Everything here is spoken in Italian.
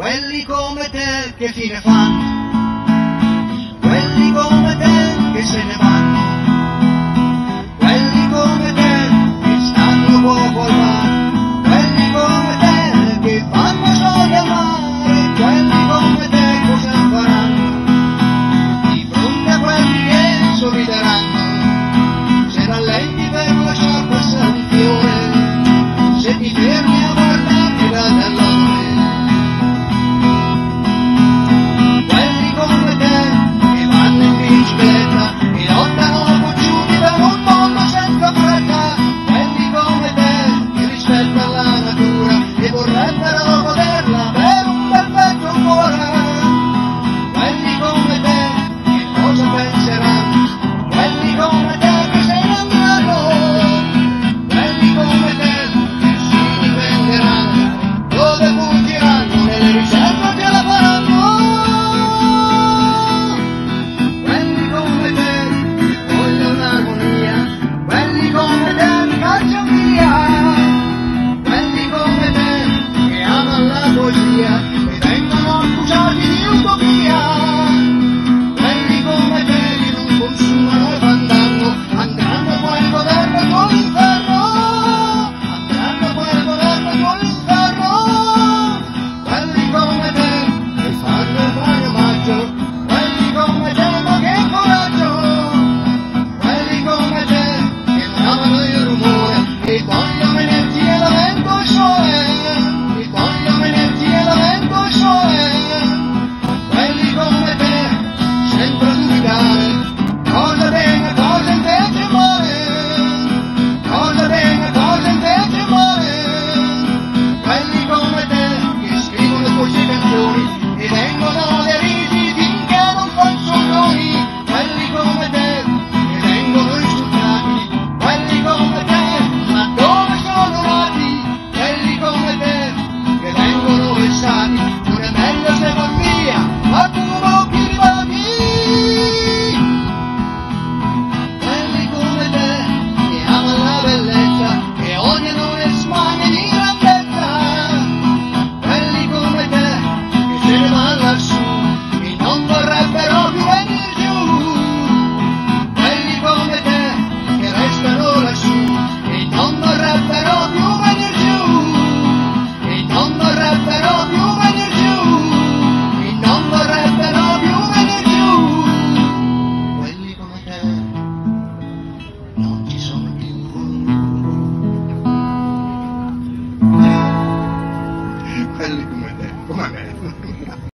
quelli come te che fine fanno, quelli come te che se ne vanno, quelli come te che stanno poco al mare, quelli come te che fanno soli al mare, quelli come te cosa faranno di fronte a quelli che sorrideranno, se rallenti per lasciar passare un fiore, se ti fermi a guardarti dall'allora. Quelli come te che vanno in bicicletta e lottano cocciuti per un mondo senza fretta, quelli come te che rispettano la natura e vorrebbero goderla per un perfetto cuore, quelli come te che cosa penseranno, quelli come te che se ne andranno, quelli come te che si dipenderanno, dove fuggiranno nelle riserve che la faranno, quelli come te che vogliono l'armonia, quelli come te che cacciano via, quelli come te che amano la poesia e vengono accusati di utopia, quelli come te che non consumano e fandanno, andranno poi a goderlo con l'inferno, andranno poi a goderlo con l'inferno, quelli come te che fanno il brano omaggio, quelli come te ma che coraggio, quelli come te che non amano il rumore e vogliono energia da vento e sole, e vogliono energia da vento e sole, quelli come te sempre a dubitare, cosa bene, cosa invece male, cosa bene, cosa invece male, quelli come te che scrivono poesie e canzoni e vengono derisi finché non fanno soldoni, quelli come te che vengono insultati, quelli come te ma dove sono nati, quelli come te che vengono vessati, non è meglio se van via a tubo privati, quelli come te che amano la bellezza e odiano le smanie di grandezza, quelli come te che se ne vanno lassù e non vorrebbero più venire giù, quelli come te che restano lassù e non vorrebbero più venire giù, e non vorrebbero più venire giù, e non vorrebbero più venire giù, quelli come te non ci sono più. Quelli come te, come me.